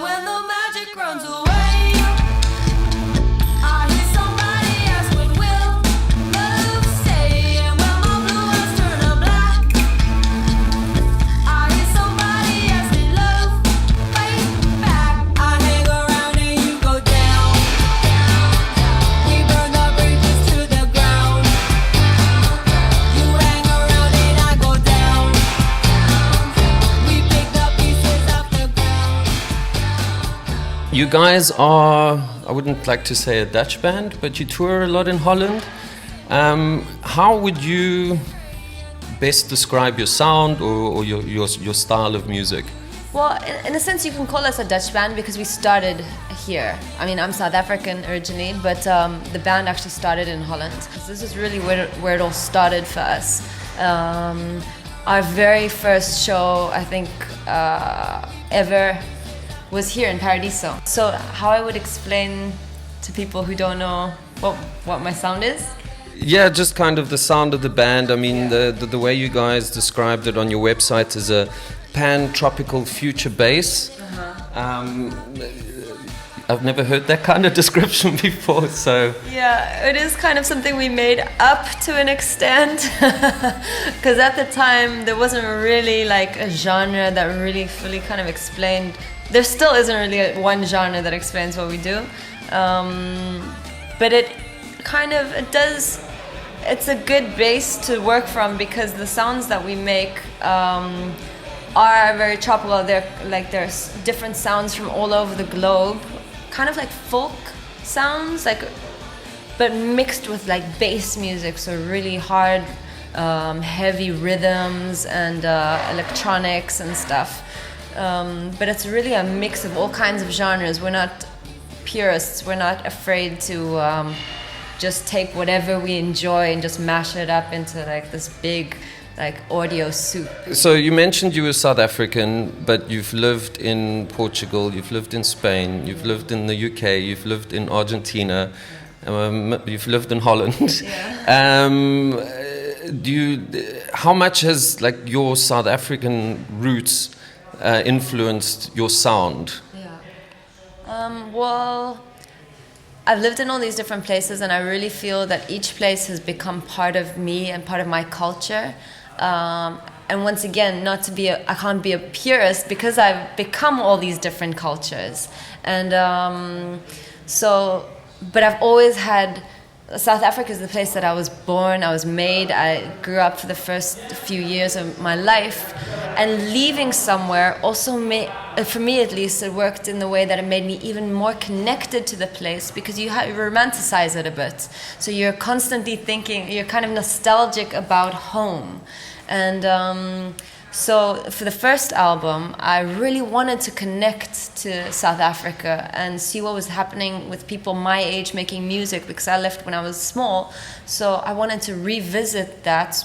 when the magic runs away, I hear somebody ask when will love stay. And when my blue eyes turn to black, I hear somebody asking love fight back. I hang around and you go down, we burn the bridges to the ground. You hang around and I go down, we pick the pieces off the ground. You guys are, I wouldn't like to say a Dutch band, but you tour a lot in Holland. How would you best describe your sound or your style of music? Well, in a sense, you can call us a Dutch band because we started here. I mean, I'm South African originally, but the band actually started in Holland. This is really where it all started for us. Our very first show, I think, ever was here in Paradiso. So how I would explain to people who don't know what my sound is? Yeah, just kind of the sound of the band. I mean, the way you guys described it on your website is a pan-tropical future bass. I've never heard that kind of description before, so... Yeah, it is kind of something we made up to an extent, because at the time there wasn't really like a genre that really fully kind of explained. There still isn't really one genre that explains what we do, but it kind of, it's a good base to work from because the sounds that we make are very tropical. There's different sounds from all over the globe, kind of like folk sounds, but mixed with like bass music, so really hard, heavy rhythms and electronics and stuff. But it's really a mix of all kinds of genres. We're not purists. We're not afraid to just take whatever we enjoy and just mash it up into like this big like audio soup. So you mentioned you were South African, but you've lived in Portugal, you've lived in Spain, you've lived in the UK, you've lived in Argentina, you've lived in Holland. Yeah. How much has like your South African roots influenced your sound? Yeah. Well, I've lived in all these different places, and I really feel that each place has become part of me and part of my culture. And once again, I can't be a purist because I've become all these different cultures. And but I've always had, South Africa is the place that I was born, I was made, I grew up for the first few years of my life. And leaving somewhere also for me at least, it worked in the way that it made me even more connected to the place because you romanticize it a bit. So you're constantly thinking, you're kind of nostalgic about home. And so for the first album, I really wanted to connect to South Africa and see what was happening with people my age making music because I left when I was small. So I wanted to revisit that,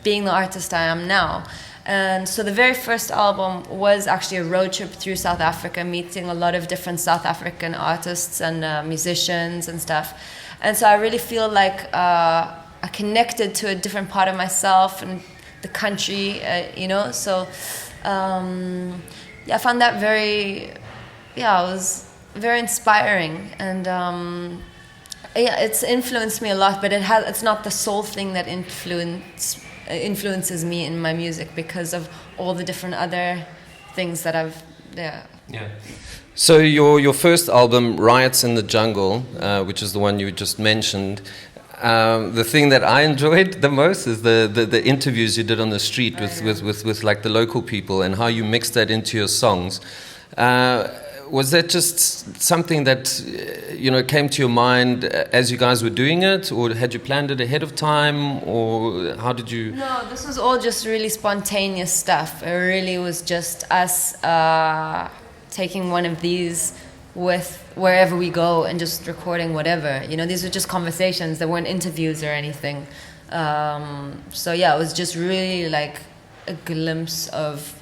being the artist I am now. And so the very first album was actually a road trip through South Africa, meeting a lot of different South African artists and musicians and stuff. And so I really feel like I connected to a different part of myself and the country, So I found that it was very inspiring. And it's influenced me a lot, but it's not the sole thing that influences me in my music because of all the different other things that I've. Yeah. So your first album, Riots in the Jungle, which is the one you just mentioned, the thing that I enjoyed the most is the interviews you did on the street with like the local people and how you mixed that into your songs. Was that just something that came to your mind as you guys were doing it, or had you planned it ahead of time, or how did you? No, this was all just really spontaneous stuff. It really was just us taking one of these with wherever we go and just recording whatever. These were just conversations. There weren't interviews or anything. So yeah, it was just really like a glimpse of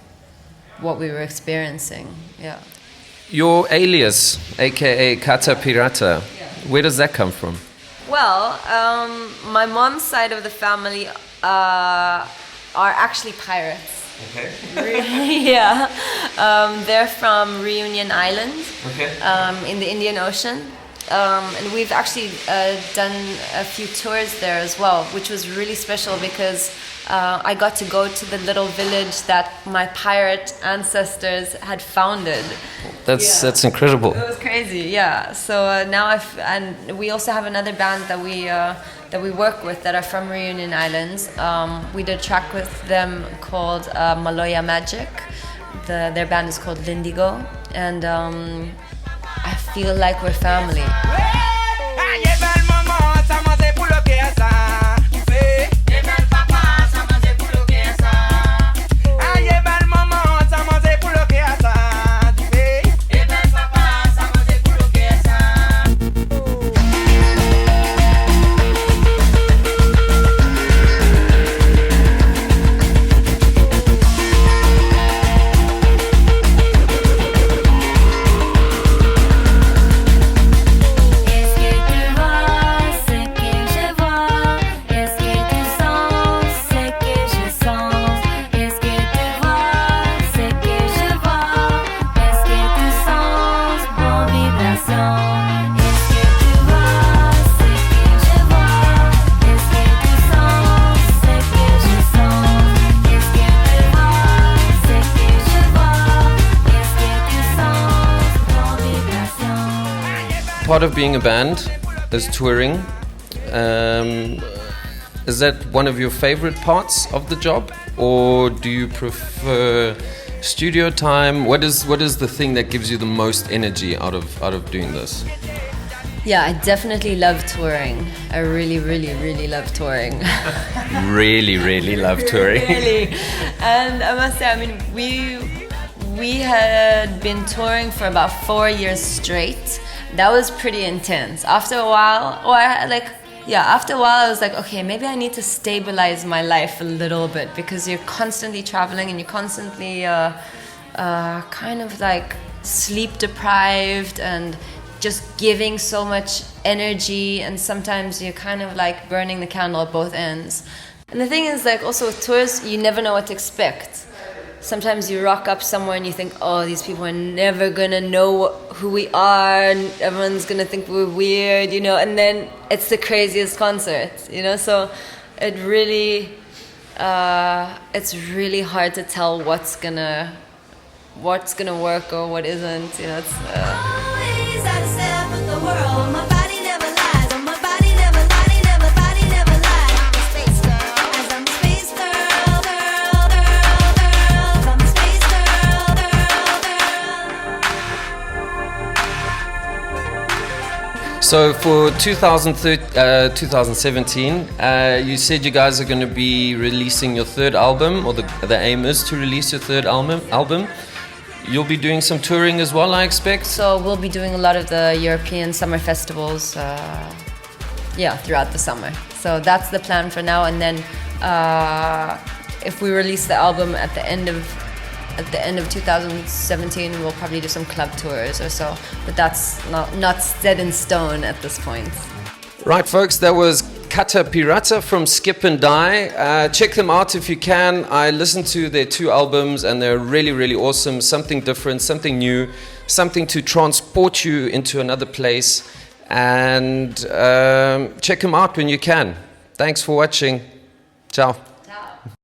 what we were experiencing. Yeah. Your alias, aka Cata.Pirata, where does that come from? Well, my mom's side of the family are actually pirates. Okay. Yeah, they're from Reunion Island Okay. in the Indian Ocean. And we've actually done a few tours there as well, which was really special because I got to go to the little village that my pirate ancestors had founded. That's incredible. It was crazy, yeah. So now and we also have another band that we work with that are from Reunion Islands. We did a track with them called Maloya Magic. Their band is called Lindigo, and I feel like we're family. Part of being a band is touring. Is that one of your favorite parts of the job, or do you prefer studio time? What is the thing that gives you the most energy out of doing this? Yeah, I definitely love touring. I really, really, really love touring. Really love touring. Really. And I must say, I mean, we had been touring for about 4 years straight. That was pretty intense. After a while, after a while I was like, okay, maybe I need to stabilize my life a little bit, because you're constantly traveling and you're constantly kind of like sleep deprived and just giving so much energy, and sometimes you're kind of like burning the candle at both ends. And the thing is, like, also with tours, you never know what to expect. Sometimes you rock up somewhere and you think, oh, these people are never gonna know who we are, and everyone's gonna think we're weird, you know, and then it's the craziest concert, you know, so it really, it's really hard to tell what's gonna work or what isn't, you know, it's... Always out of step with the world. My body never lies. My body never lies. Never body never lies. I'm a space girl. As I'm a space girl, girl. I'm a space girl. So for 2017, you said you guys are going to be releasing your third album, or the aim is to release your third album. You'll be doing some touring as well, I expect? So we'll be doing a lot of the European summer festivals, throughout the summer. So that's the plan for now. And then if we release the album at the end of 2017, we'll probably do some club tours or so. But that's not set in stone at this point. Right, folks, that was Cata.Pirata from SKIP&DIE. Check them out if you can. I listened to their 2 albums and they're really, really awesome. Something different, something new, something to transport you into another place. And check them out when you can. Thanks for watching. Ciao.